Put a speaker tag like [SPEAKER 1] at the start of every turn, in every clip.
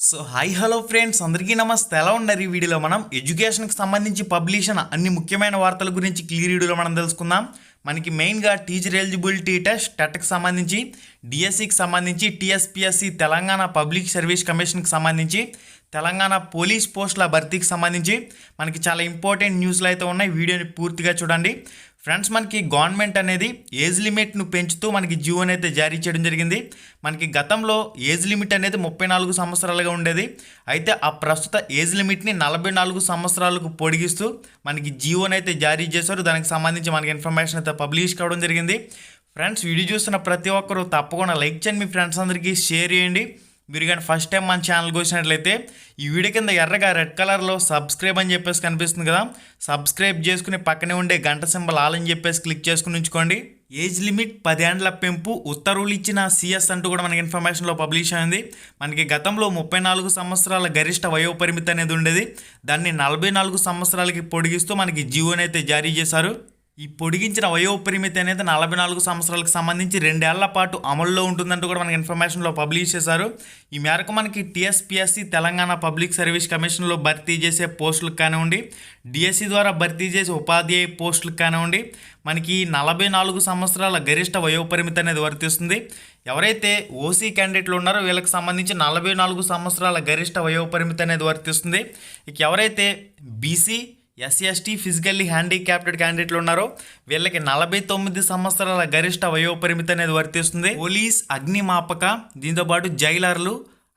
[SPEAKER 1] So hi hello friends, అందరికీ నమస్తే. ఎలా ఉన్నారు? ఈ వీడియోలో మనం ఎడ్యుకేషన్కి సంబంధించి పబ్లిష్ అయిన అన్ని ముఖ్యమైన వార్తల గురించి క్లియర్ వీడియోలో మనం తెలుసుకుందాం. మనకి మెయిన్గా టీచర్ ఎలిజిబిలిటీ టెస్ట్, టెట్కి సంబంధించి, డిఎస్సికి సంబంధించి, టీఎస్పీఎస్సి తెలంగాణ పబ్లిక్ సర్వీస్ కమిషన్కి సంబంధించి, తెలంగాణ పోలీస్ పోస్టుల భర్తీకి సంబంధించి మనకి చాలా ఇంపార్టెంట్ న్యూస్లు అయితే ఉన్నాయి. వీడియోని పూర్తిగా చూడండి ఫ్రెండ్స్. మనకి గవర్నమెంట్ అనేది ఏజ్ లిమిట్ను పెంచుతూ మనకి జీవోని అయితే జారీ చేయడం జరిగింది. మనకి గతంలో ఏజ్ లిమిట్ అనేది 34 సంవత్సరాలుగా ఉండేది. అయితే ఆ ప్రస్తుత ఏజ్ లిమిట్ని 44 సంవత్సరాలకు పొడిగిస్తూ మనకి జీవోని అయితే జారీ చేశారు. దానికి సంబంధించి మనకి ఇన్ఫర్మేషన్ అయితే పబ్లిష్ కావడం జరిగింది. ఫ్రెండ్స్, వీడియో చూస్తున్న ప్రతి ఒక్కరూ తప్పకుండా లైక్ చేయండి, మీ ఫ్రెండ్స్ అందరికీ షేర్ చేయండి. మీరు కానీ ఫస్ట్ టైం మన ఛానల్కి వచ్చినట్లయితే ఈ వీడియో కింద ఎర్రగా రెడ్ కలర్లో సబ్స్క్రైబ్ అని చెప్పేసి కనిపిస్తుంది కదా, సబ్స్క్రైబ్ చేసుకుని పక్కనే ఉండే గంట సింబల్ ఆల్ అని చెప్పేసి క్లిక్ చేసుకుని ఉంచుకోండి. ఏజ్ లిమిట్ 10 ఏండ్ల పెంపు ఉత్తర్వులు ఇచ్చిన సిఎస్ అంటూ కూడా మనకి ఇన్ఫర్మేషన్లో పబ్లిష్ అయింది. మనకి గతంలో 34 సంవత్సరాల గరిష్ట వయోపరిమితి అనేది ఉండేది. దాన్ని 44 సంవత్సరాలకి పొడిగిస్తూ మనకి జీవోని అయితే జారీ చేశారు. ఈ పొడిగించిన వయోపరిమితి అనేది 44 సంవత్సరాలకు సంబంధించి 2 ఏళ్ల పాటు అమల్లో ఉంటుందంటూ కూడా మనకి ఇన్ఫర్మేషన్లో పబ్లిష్ చేశారు. ఈ మేరకు మనకి టీఎస్పీఎస్సి తెలంగాణ పబ్లిక్ సర్వీస్ కమిషన్లో భర్తీ చేసే పోస్టులకు కానివ్వండి, డిఎస్సి ద్వారా భర్తీ చేసే ఉపాధ్యాయ పోస్టులకు కానివ్వండి, మనకి 44 సంవత్సరాల గరిష్ట వయోపరిమితి అనేది వర్తిస్తుంది. ఎవరైతే ఓసీ క్యాండిడేట్లు ఉన్నారో వీళ్ళకి సంబంధించి 44 సంవత్సరాల గరిష్ట వయోపరిమితి అనేది వర్తిస్తుంది. ఇక ఎవరైతే BC, SC, ST, physically handicapped క్యాండిడేట్లు ఉన్నారో వీళ్ళకి 49 సంవత్సరాల గరిష్ట వయోపరిమితి అనేది వర్తిస్తుంది. పోలీస్, అగ్నిమాపక, దీంతోపాటు జైలర్లు,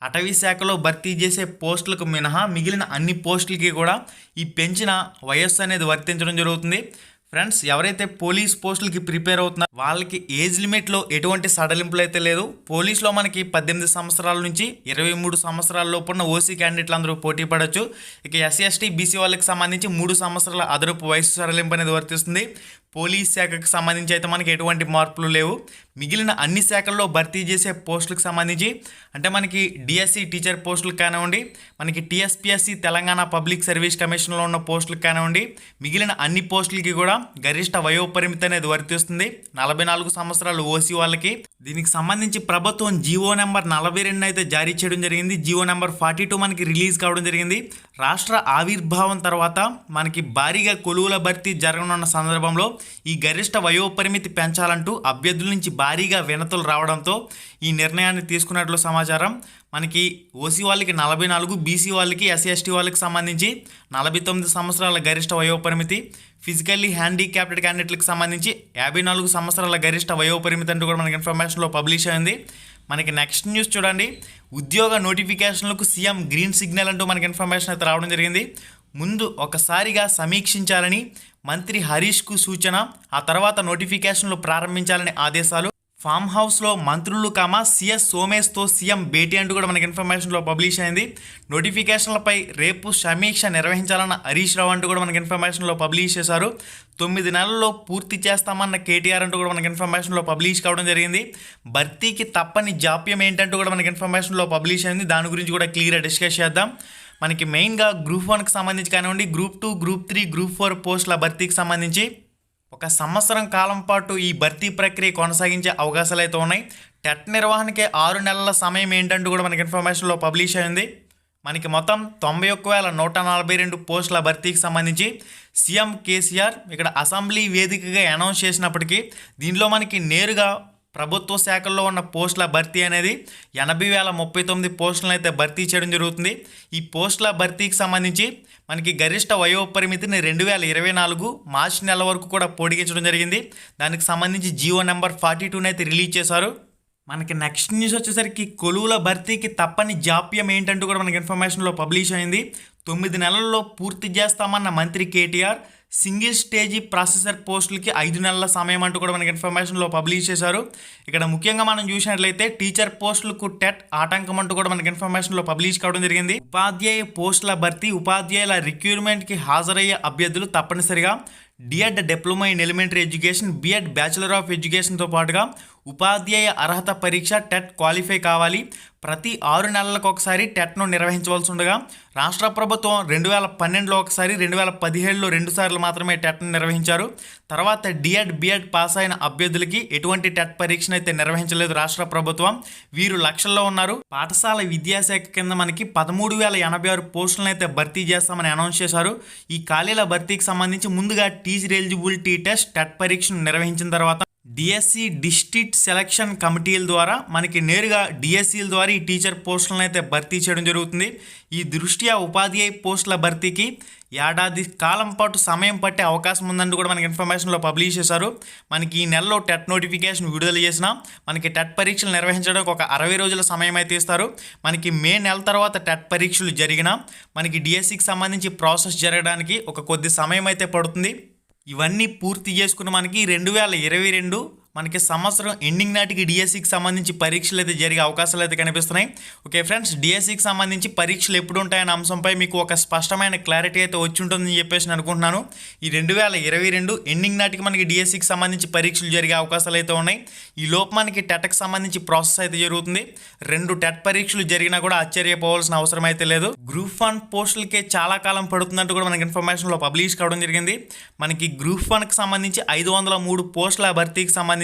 [SPEAKER 1] అటవీ శాఖలో భర్తీ చేసే పోస్టులకు మినహా మిగిలిన అన్ని పోస్టులకి కూడా ఈ పెంచిన వయస్సు అనేది వర్తించడం జరుగుతుంది. ఫ్రెండ్స్, ఎవరైతే పోలీస్ పోస్టులకి ప్రిపేర్ అవుతున్నారో వాళ్ళకి ఏజ్ లిమిట్లో ఎటువంటి సడలింపులు అయితే లేదు. పోలీస్లో మనకి 18 సంవత్సరాల నుంచి 23 సంవత్సరాల లోపు ఉన్న ఓసీ క్యాండిడేట్లు అందరూ పోటీ పడవచ్చు. ఇక ఎస్సీ, ఎస్టీ, బీసీ వాళ్ళకి సంబంధించి 3 సంవత్సరాల అదనపు వయసు సడలింపు అనేది వర్తిస్తుంది. పోలీస్ శాఖకు సంబంధించి అయితే మనకి ఎటువంటి మార్పులు లేవు. మిగిలిన అన్ని శాఖల్లో భర్తీ చేసే పోస్టులకు సంబంధించి అంటే మనకి డిఎస్సి టీచర్ పోస్టులకు కానివ్వండి, మనకి టీఎస్పీఎస్సి తెలంగాణ పబ్లిక్ సర్వీస్ కమిషన్లో ఉన్న పోస్టులకు కానివ్వండి, మిగిలిన అన్ని పోస్టులకి కూడా గరిష్ట వయోపరిమితి అనేది వర్తిస్తుంది. 44 సంవత్సరాలు ఓసీ వాళ్ళకి. దీనికి సంబంధించి ప్రభుత్వం జీవో నెంబర్ 42 అయితే జారీ చేయడం జరిగింది. జీవో నెంబర్ 42 మనకి రిలీజ్ కావడం జరిగింది. రాష్ట్ర ఆవిర్భావం తర్వాత మనకి భారీగా కొలువుల భర్తీ జరగనున్న సందర్భంలో ఈ గరిష్ట వయోపరిమితి పెంచాలంటూ అభ్యర్థుల నుంచి భారీగా వినతులు రావడంతో ఈ నిర్ణయాన్ని తీసుకున్నట్లు సమాచారం. మనకి ఓసీ వాళ్ళకి 44, బీసీ వాళ్ళకి, ఎస్సీ, ఎస్టీ వాళ్ళకి సంబంధించి 49 సంవత్సరాల గరిష్ట వయోపరిమితి, ఫిజికల్లీ హ్యాండిక్యాప్టెడ్ క్యాండిడేట్లకు సంబంధించి 54 సంవత్సరాల గరిష్ట వయోపరిమితి అంటూ కూడా మనకి ఇన్ఫర్మేషన్లో పబ్లిష్ అయింది. మనకి నెక్స్ట్ న్యూస్ చూడండి. ఉద్యోగ నోటిఫికేషన్లకు సీఎం గ్రీన్ సిగ్నల్ అంటూ మనకి ఇన్ఫర్మేషన్ అయితే రావడం జరిగింది. ముందు ఒకసారిగా సమీక్షించాలని మంత్రి హరీష్కు సూచన, ఆ తర్వాత నోటిఫికేషన్లు ప్రారంభించాలని ఆదేశాలు. ఫామ్ హౌస్లో మంత్రులు సిఎస్ సోమేష్తో సీఎం భేటీ అంటూ కూడా మనకి ఇన్ఫర్మేషన్లో పబ్లిష్ అయింది. నోటిఫికేషన్లపై రేపు సమీక్ష నిర్వహించాలన్న హరీష్ రావు అంటూ కూడా మనకి ఇన్ఫర్మేషన్లో పబ్లిష్ చేశారు. 9 నెలల్లో పూర్తి చేస్తామన్న కేటీఆర్ అంటూ కూడా మనకి ఇన్ఫర్మేషన్లో పబ్లిష్ కావడం జరిగింది. భర్తీకి తప్పని జాప్యం ఏంటంటూ కూడా మనకి ఇన్ఫర్మేషన్లో పబ్లిష్ అయింది. దాని గురించి కూడా క్లియర్గా డిస్కస్ చేద్దాం. మనకి మెయిన్గా గ్రూప్ 1కి సంబంధించి కానివ్వండి, గ్రూప్ 2, గ్రూప్ 3, గ్రూప్ 4 పోస్టుల భర్తీకి సంబంధించి 1 సంవత్సరం కాలం పాటు ఈ భర్తీ ప్రక్రియ కొనసాగించే అవకాశాలు అయితే ఉన్నాయి. టెట్ నిర్వహణకే 6 నెలల సమయం ఏంటంటూ కూడా మనకి ఇన్ఫర్మేషన్లో పబ్లిష్ అయింది. మనకి మొత్తం 91,142 పోస్టుల భర్తీకి సంబంధించి సీఎం కేసీఆర్ ఇక్కడ అసెంబ్లీ వేదికగా అనౌన్స్ చేసినప్పటికీ దీనిలో మనకి నేరుగా ప్రభుత్వ శాఖల్లో ఉన్న పోస్టుల భర్తీ అనేది 80,039 పోస్టులను అయితే భర్తీ చేయడం జరుగుతుంది. ఈ పోస్టుల భర్తీకి సంబంధించి మనకి గరిష్ట వయోపరిమితిని 2024 మార్చి నెల వరకు కూడా పొడిగించడం జరిగింది. దానికి సంబంధించి జీవో నెంబర్ 42 అయితే రిలీజ్ చేశారు. మనకి నెక్స్ట్ న్యూస్ వచ్చేసరికి కొలువుల భర్తీకి తప్పని జాప్యం ఏంటంటూ కూడా మనకి ఇన్ఫర్మేషన్లో పబ్లిష్ అయింది. 9 నెలల్లో పూర్తి చేస్తామన్న మంత్రి కేటీఆర్, సింగిల్ స్టేజీ ప్రాసెసర్ పోస్టులకి 5 నెలల సమయం అంటూ కూడా మనకి ఇన్ఫర్మేషన్లో పబ్లిష్ చేశారు. ఇక్కడ ముఖ్యంగా మనం చూసినట్లయితే టీచర్ పోస్టులకు టెట్ ఆటంకం అంటూ కూడా మనకి ఇన్ఫర్మేషన్లో పబ్లిష్ కావడం జరిగింది. ఉపాధ్యాయ పోస్టుల భర్తీ, ఉపాధ్యాయుల రిక్రూట్మెంట్కి హాజరయ్యే అభ్యర్థులు తప్పనిసరిగా DEd diploma in elementary education, BEd bachelor of ఎడ్యుకేషన్తో పాటుగా ఉపాధ్యాయ అర్హత పరీక్ష టెట్ క్వాలిఫై కావాలి. ప్రతి 6 నెలలకు ఒకసారి టెట్ను నిర్వహించవలసి ఉండగా రాష్ట్ర ప్రభుత్వం 2012లో ఒకసారి, 2017లో 2 సార్లు మాత్రమే టెట్ను నిర్వహించారు. తర్వాత డిఎడ్, బిఎడ్ పాస్ అయిన అభ్యర్థులకి ఎటువంటి టెట్ పరీక్షను అయితే నిర్వహించలేదు రాష్ట్ర ప్రభుత్వం. వీరు లక్షల్లో ఉన్నారు. పాఠశాల విద్యాశాఖ కింద మనకి 13,086 పోస్టులను అయితే భర్తీ చేస్తామని అనౌన్స్ చేశారు. ఈ ఖాళీల భర్తీకి సంబంధించి ముందుగా టీచర్ ఎలిజిబిలిటీ టెస్ట్ టెట్ పరీక్షను నిర్వహించిన తర్వాత డిఎస్సి డిస్ట్రిక్ట్ సెలక్షన్ కమిటీల ద్వారా మనకి నేరుగా డిఎస్సీల ద్వారా ఈ టీచర్ పోస్టులను అయితే భర్తీ చేయడం జరుగుతుంది. ఈ దృష్ట్యా ఉపాధ్యాయ పోస్టుల భర్తీకి ఏడాది కాలం పాటు సమయం పట్టే అవకాశం ఉందంటూ కూడా మనకి ఇన్ఫర్మేషన్లో పబ్లిష్ చేశారు. మనకి ఈ నెలలో టెట్ నోటిఫికేషన్ విడుదల చేసిన మనకి టెట్ పరీక్షలు నిర్వహించడానికి ఒక 60 రోజుల సమయం అయితే ఇస్తారు. మనకి మే నెల తర్వాత టెట్ పరీక్షలు జరిగినా మనకి డిఎస్సికి సంబంధించి ప్రాసెస్ జరగడానికి ఒక కొద్ది సమయం అయితే పడుతుంది. ఇవన్నీ పూర్తి చేసుకుని మనకి 2022 మనకి సంవత్సరం ఎండింగ్ నాటికి డిఎస్సికి సంబంధించి పరీక్షలు అయితే జరిగే అవకాశాలు అయితే కనిపిస్తున్నాయి. ఓకే ఫ్రెండ్స్, డిఎస్సికి సంబంధించి పరీక్షలు ఎప్పుడు ఉంటాయనే అంశంపై మీకు ఒక స్పష్టమైన క్లారిటీ అయితే వచ్చి ఉంటుందని చెప్పేసి నేను అనుకుంటున్నాను. ఈ 2022 ఎండింగ్ నాటికి మనకి డిఎస్సికి సంబంధించి పరీక్షలు జరిగే అవకాశాలు అయితే ఉన్నాయి. ఈ లోపు మనకి టెట్కి సంబంధించి ప్రాసెస్ అయితే జరుగుతుంది. 2 టెట్ పరీక్షలు జరిగినా కూడా ఆశ్చర్యపోవాల్సిన అవసరం అయితే లేదు. గ్రూప్ 1 పోస్టులకే చాలా కాలం పడుతుందంటూ కూడా మనకి ఇన్ఫర్మేషన్లో పబ్లిష్ కావడం జరిగింది. మనకి గ్రూప్ 1కి సంబంధించి 503 పోస్టుల భర్తీకి సంబంధించి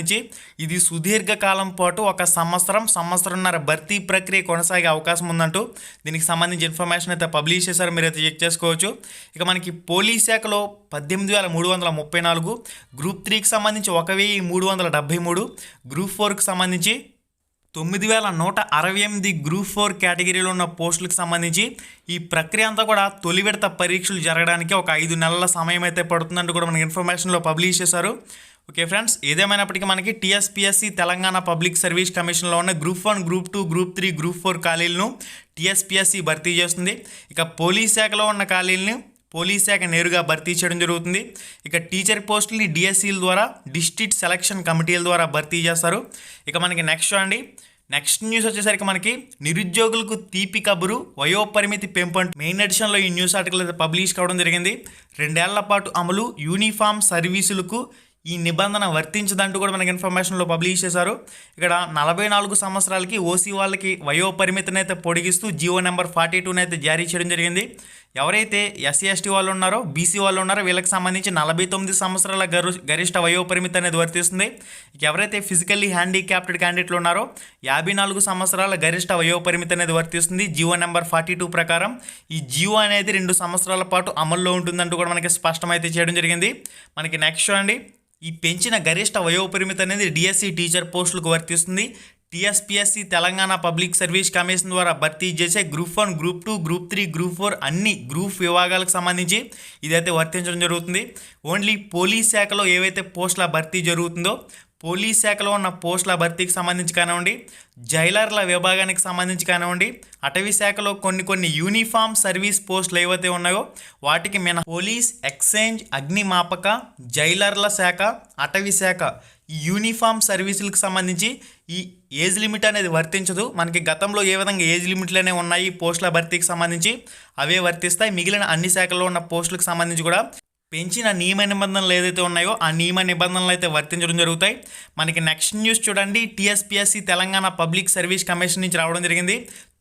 [SPEAKER 1] ఇది సుదీర్ఘకాలం పాటు ఒక సంవత్సరంన్నర భర్తీ ప్రక్రియ కొనసాగే అవకాశం ఉందంటూ దీనికి సంబంధించి ఇన్ఫర్మేషన్ అయితే పబ్లిష్ చేశారు. మీరు అయితే చెక్ చేసుకోవచ్చు. ఇక మనకి పోలీస్ శాఖలో 18,334, గ్రూప్ 3కి సంబంధించి 1,373, గ్రూప్ 4కి సంబంధించి 9,168 గ్రూప్ 4 కేటగిరీలో ఉన్న పోస్టులకు సంబంధించి ఈ ప్రక్రియ అంతా కూడా తొలి విడత పరీక్షలు జరగడానికి ఒక 5 నెలల సమయం అయితే పడుతుందంటూ కూడా మనకి ఇన్ఫర్మేషన్లో పబ్లిష్ చేశారు. ఓకే ఫ్రెండ్స్, ఏదేమైనప్పటికీ మనకి టీఎస్పీఎస్సీ తెలంగాణ పబ్లిక్ సర్వీస్ కమిషన్లో ఉన్న గ్రూప్ 1, గ్రూప్ 2, గ్రూప్ 3, గ్రూప్ 4 ఖాళీలను టీఎస్పీఎస్సీ భర్తీ చేస్తుంది. ఇక పోలీస్ శాఖలో ఉన్న ఖాళీలను పోలీస్ శాఖ నేరుగా భర్తీ చేయడం జరుగుతుంది. ఇక టీచర్ పోస్టులని డిఎస్సీల ద్వారా డిస్ట్రిక్ట్ సెలక్షన్ కమిటీల ద్వారా భర్తీ చేస్తారు. ఇక మనకి నెక్స్ట్ న్యూస్ వచ్చేసరికి మనకి నిరుద్యోగులకు తీపి కబురు, వయోపరిమితి పెంపు అంటూ మెయిన్ ఎడిషన్లో ఈ న్యూస్ ఆర్టికల్ అయితే పబ్లిష్ కావడం జరిగింది. 2 ఏళ్ల పాటు అమలు, యూనిఫామ్ సర్వీసులకు ఈ నిబంధన వర్తించదంటూ కూడా మనకి ఇన్ఫర్మేషన్లో పబ్లిష్ చేశారు. ఇక్కడ 44 సంవత్సరాలకి ఓసీ వాళ్ళకి వయోపరిమితిని అయితే పొడిగిస్తూ జీవో నెంబర్ 42 అయితే జారీ చేయడం జరిగింది. ఎవరైతే ఎస్సీ ఎస్టీ వాళ్ళు ఉన్నారో, బీసీ వాళ్ళు ఉన్నారో వీళ్ళకి సంబంధించి 49 సంవత్సరాల గరిష్ట వయోపరిమితి అనేది వర్తిస్తుంది. ఎవరైతే ఫిజికల్లీ హ్యాండిక్యాప్టెడ్ క్యాండిడేట్లు ఉన్నారో 54 సంవత్సరాల గరిష్ట వయోపరిమితి అనేది వర్తిస్తుంది. జీవో నెంబర్ 42 ప్రకారం ఈ జీవో అనేది 2 సంవత్సరాల పాటు అమల్లో ఉంటుందంటూ కూడా మనకి స్పష్టమైతే చేయడం జరిగింది. మనకి నెక్స్ట్ చూడండి, ఈ పెంచిన గరిష్ట వయోపరిమితి అనేది డిఎస్సి టీచర్ పోస్టులకు వర్తిస్తుంది. TSPSC Telangana public service commission ద్వారా భర్తీ చేసే గ్రూప్ 1, గ్రూప్ 2, గ్రూప్ 3, గ్రూప్ 4 అన్ని గ్రూప్ విభాగాలకు సంబంధించి ఇదైతే వర్తించడం జరుగుతుంది. ఓన్లీ పోలీస్ శాఖలో ఏవైతే పోస్టుల భర్తీ జరుగుతుందో పోలీస్ శాఖలో ఉన్న పోస్టుల భర్తీకి సంబంధించి కానివ్వండి, జైలర్ల విభాగానికి సంబంధించి కానివ్వండి, అటవీ శాఖలో కొన్ని యూనిఫామ్ సర్వీస్ పోస్టులు ఏవైతే ఉన్నాయో వాటికి మినహా పోలీస్, ఎక్సైజ్, అగ్నిమాపక, జైలర్ల శాఖ, అటవీ శాఖ ఈ యూనిఫామ్ సర్వీసులకు సంబంధించి ఈ ఏజ్ లిమిట్ అనేది వర్తించదు. మనకి గతంలో ఏ విధంగా ఏజ్ లిమిట్లనే ఉన్నాయి పోస్టుల భర్తీకి సంబంధించి అవే వర్తిస్తాయి. మిగిలిన అన్ని శాఖల్లో ఉన్న పోస్టులకు సంబంధించి కూడా పెంచిన నియమ నిబంధనలు ఏదైతే ఉన్నాయో ఆ నియమ నిబంధనలు అయితే వర్తించడం జరుగుతాయి. మనకి నెక్స్ట్ న్యూస్ చూడండి, TSPSC Telangana public service commission నుంచి రావడం జరిగింది.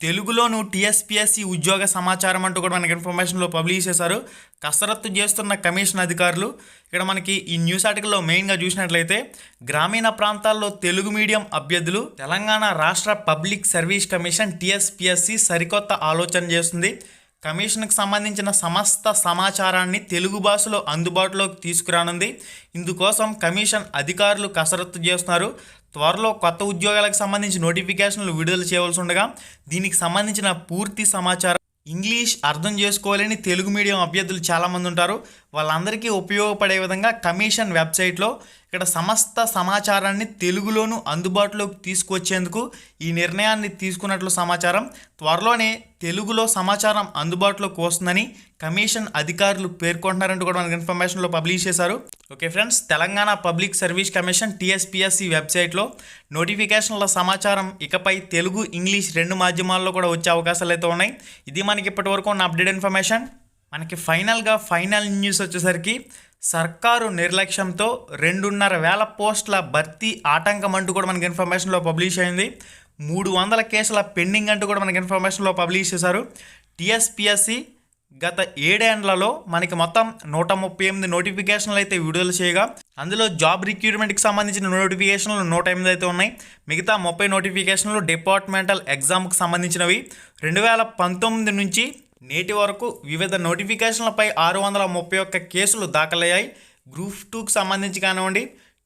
[SPEAKER 1] తెలుగులోను టీఎస్పీఎస్సీ ఉద్యోగ సమాచారం అంటూ కూడా మనకి ఇన్ఫర్మేషన్లో పబ్లిష్ చేశారు. కసరత్తు చేస్తున్న కమిషన్ అధికారులు. ఇక్కడ మనకి ఈ న్యూస్ ఆర్టికల్లో మెయిన్గా చూసినట్లయితే గ్రామీణ ప్రాంతాల్లో తెలుగు మీడియం అభ్యర్థులు తెలంగాణ రాష్ట్ర పబ్లిక్ సర్వీస్ కమిషన్ టీఎస్పీఎస్సీ సరికొత్త ఆలోచన చేస్తుంది. కమిషన్కి సంబంధించిన సమస్త సమాచారాన్ని తెలుగు భాషలో అందుబాటులోకి తీసుకురానుంది. ఇందుకోసం కమిషన్ అధికారులు కసరత్తు చేస్తున్నారు. త్వరలో కొత్త ఉద్యోగాలకు సంబంధించి నోటిఫికేషన్లు విడుదల చేయవలసి ఉండగా దీనికి సంబంధించిన పూర్తి సమాచారం ఇంగ్లీష్ అర్థం చేసుకోవాలని తెలుగు మీడియం అభ్యర్థులు చాలామంది ఉంటారు. వాళ్ళందరికీ ఉపయోగపడే విధంగా కమిషన్ వెబ్సైట్లో ఇక్కడ సమస్త సమాచారాన్ని తెలుగులోనూ అందుబాటులోకి తీసుకొచ్చేందుకు ఈ నిర్ణయాన్ని తీసుకున్నట్లు సమాచారం. త్వరలోనే తెలుగులో సమాచారం అందుబాటులోకి వస్తుందని కమిషన్ అధికారులు పేర్కొంటున్నారంటూ కూడా మనకి ఇన్ఫర్మేషన్లో పబ్లిష్ చేశారు. Okay friends, Telangana public service commission TSPSC వెబ్సైట్లో నోటిఫికేషన్ల సమాచారం ఇకపై తెలుగు, ఇంగ్లీష్ 2 మాధ్యమాల్లో కూడా వచ్చే అవకాశాలు అయితే ఉన్నాయి. ఇది మనకి ఇప్పటివరకు ఉన్న అప్డేట్ ఇన్ఫర్మేషన్. మనకి ఫైనల్ న్యూస్ వచ్చేసరికి సర్కారు నిర్లక్ష్యంతో 2,500 పోస్టుల భర్తీ ఆటంకం అంటూ కూడా మనకి ఇన్ఫర్మేషన్లో పబ్లిష్ అయింది. 300 కేసుల పెండింగ్ అంటూ కూడా మనకి ఇన్ఫర్మేషన్లో పబ్లిష్ చేశారు. టీఎస్పీఎస్సీ గత 7 ఏళ్లలో మనకి మొత్తం 138 నోటిఫికేషన్లు అయితే విడుదల చేయగా అందులో జాబ్ రిక్రూట్మెంట్కి సంబంధించిన నోటిఫికేషన్లు 108 అయితే ఉన్నాయి. మిగతా 30 నోటిఫికేషన్లు డిపార్ట్మెంటల్ ఎగ్జామ్కి సంబంధించినవి. 2019 నుంచి నేటి వరకు వివిధ నోటిఫికేషన్లపై 631 కేసులు దాఖలయ్యాయి. గ్రూప్ 2కి సంబంధించి కానివ్వండి,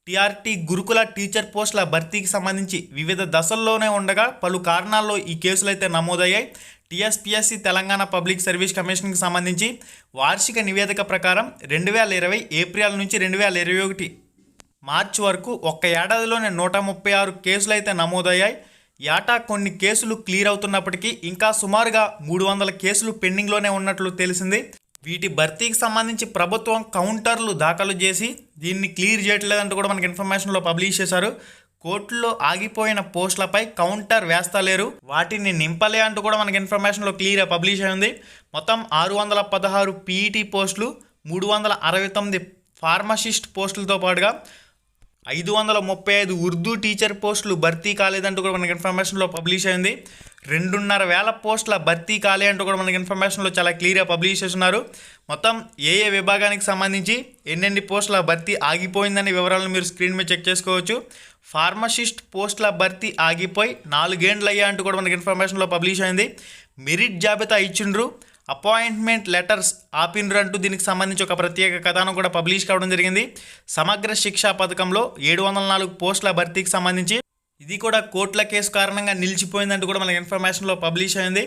[SPEAKER 1] టీఆర్టీ గురుకుల టీచర్ పోస్టుల భర్తీకి సంబంధించి వివిధ దశల్లోనే ఉండగా పలు కారణాల్లో ఈ కేసులు అయితే నమోదయ్యాయి. టీఎస్పీఎస్సీ తెలంగాణ పబ్లిక్ సర్వీస్ కమిషన్కి సంబంధించి వార్షిక నివేదిక ప్రకారం 2020 ఏప్రిల్ నుంచి 2021 మార్చి వరకు ఒక్క ఏడాదిలోనే 136 కేసులు అయితే నమోదయ్యాయి. ఏటా కొన్ని కేసులు క్లియర్ అవుతున్నప్పటికీ ఇంకా సుమారుగా 300 కేసులు పెండింగ్లోనే ఉన్నట్లు తెలిసింది. వీటి భర్తీకి సంబంధించి ప్రభుత్వం కౌంటర్లు దాఖలు చేసి దీన్ని క్లియర్ చేయట్లేదంటూ కూడా మనకి ఇన్ఫర్మేషన్లో పబ్లిష్ చేశారు. కోర్టులో ఆగిపోయిన పోస్టులపై కౌంటర్ వేస్తలేరు, వాటిని నింపలే అంటూ కూడా మనకి ఇన్ఫర్మేషన్లో క్లియర్గా పబ్లిష్ అయింది. మొత్తం 616 పీఈటీ పోస్టులు, 369 ఫార్మసిస్ట్ పోస్టులతో పాటుగా 535 ఉర్దూ టీచర్ పోస్టులు భర్తీ కాలేదంటూ కూడా మనకి ఇన్ఫర్మేషన్లో పబ్లిష్ అయింది. 2,500 పోస్టుల భర్తీ కాలే అంటూ కూడా మనకి ఇన్ఫర్మేషన్లో చాలా క్లియర్గా పబ్లిష్ చేస్తున్నారు. మొత్తం ఏ విభాగానికి సంబంధించి ఎన్నెన్ని పోస్టుల భర్తీ ఆగిపోయిందనే వివరాలను మీరు స్క్రీన్ మీద చెక్ చేసుకోవచ్చు. ఫార్మసిస్ట్ పోస్టుల భర్తీ ఆగిపోయి 4 ఏళ్ళు అయ్యా అంటూ కూడా మనకి ఇన్ఫర్మేషన్లో పబ్లిష్ అయింది. మెరిట్ జాబితా ఇచ్చిండ్రు, అపాయింట్మెంట్ లెటర్స్ ఆపిన్రు అంటూ దీనికి సంబంధించి ఒక ప్రత్యేక కథనం కూడా పబ్లిష్ కావడం జరిగింది. సమగ్ర శిక్షా పథకంలో 704 పోస్టుల భర్తీకి సంబంధించి ఇది కూడా కోర్టుల కేసు కారణంగా నిలిచిపోయిందంటూ కూడా మనకి ఇన్ఫర్మేషన్లో పబ్లిష్ అయింది.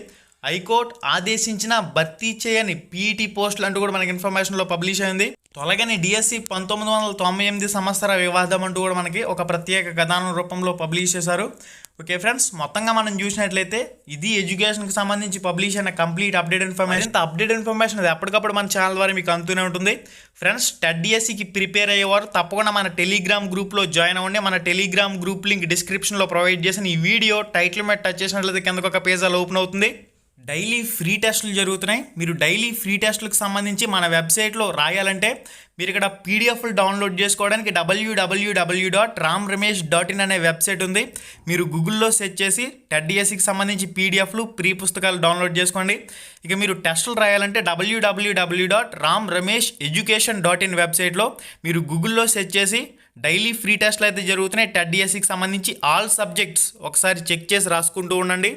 [SPEAKER 1] హైకోర్టు ఆదేశించిన భర్తీ చేయని పీఈటీ పోస్టులు అంటూ కూడా మనకి ఇన్ఫర్మేషన్లో పబ్లిష్ అయింది. తొలగని డిఎస్సి 1998 సంవత్సర వివాదం అంటూ కూడా మనకి ఒక ప్రత్యేక కథనం రూపంలో పబ్లిష్ చేశారు. ఓకే ఫ్రెండ్స్, మొత్తంగా మనం చూసినట్లయితే ఇది ఎడ్యుకేషన్కి సంబంధించి పబ్లిష్ అయిన complete update information. Update information అది ఎప్పటికప్పుడు మన ఛానల్ ద్వారా మీకు అందుతూనే ఉంటుంది. ఫ్రెండ్స్, TET ప్రిపేర్ అయ్యేవారు తప్పకుండా మన టెలిగ్రామ్ గ్రూప్లో జాయిన్ అవ్వండి. మన టెలిగ్రామ్ గ్రూప్ లింక్ డిస్క్రిప్షన్లో ప్రొవైడ్ చేసిన ఈ వీడియో టైటిల్ మీద టచ్ చేసినట్లయితే కిందకు ఒక పేజ్ అలా ఓపెన్ అవుతుంది. డైలీ ఫ్రీ టెస్టులు జరుగుతున్నాయి. మీరు డైలీ ఫ్రీ టెస్టులకు సంబంధించి మన వెబ్సైట్లో రాయాలంటే మీరు ఇక్కడ పీడిఎఫ్లు డౌన్లోడ్ చేసుకోవడానికి www.ramramesh.in అనే వెబ్సైట్ ఉంది. మీరు గూగుల్లో సెర్చ్ చేసి TETకి సంబంధించి పీడిఎఫ్లు ప్రీ పుస్తకాలు డౌన్లోడ్ చేసుకోండి. ఇక మీరు టెస్టులు రాయాలంటే www.ramramesh.education.in వెబ్సైట్లో మీరు గూగుల్లో సెర్చ్ చేసి డైలీ ఫ్రీ టెస్టులు అయితే జరుగుతున్నాయి. TETకి సంబంధించి ఆల్ సబ్జెక్ట్స్ ఒకసారి చెక్ చేసి రాసుకుంటూ ఉండండి.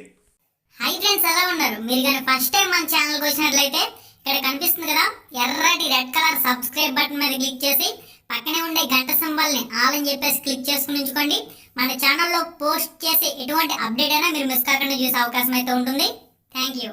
[SPEAKER 2] హై ఫ్రెండ్స్, ఎలా ఉన్నారు? మీరు కానీ ఫస్ట్ టైం మన ఛానల్కి వచ్చినట్లయితే ఇక్కడ కనిపిస్తుంది కదా ఎర్రటి రెడ్ కలర్ సబ్స్క్రైబ్ బటన్ మీద క్లిక్ చేసి పక్కనే ఉండే గంట సింబల్ని ఆల్ అని చెప్పేసి క్లిక్ చేసుకుని ఉంచుకోండి. మన ఛానల్లో పోస్ట్ చేసే ఎటువంటి అప్డేట్ అయినా మీరు మిస్ కాకుండా చూసే అవకాశం అయితే ఉంటుంది. Thank you.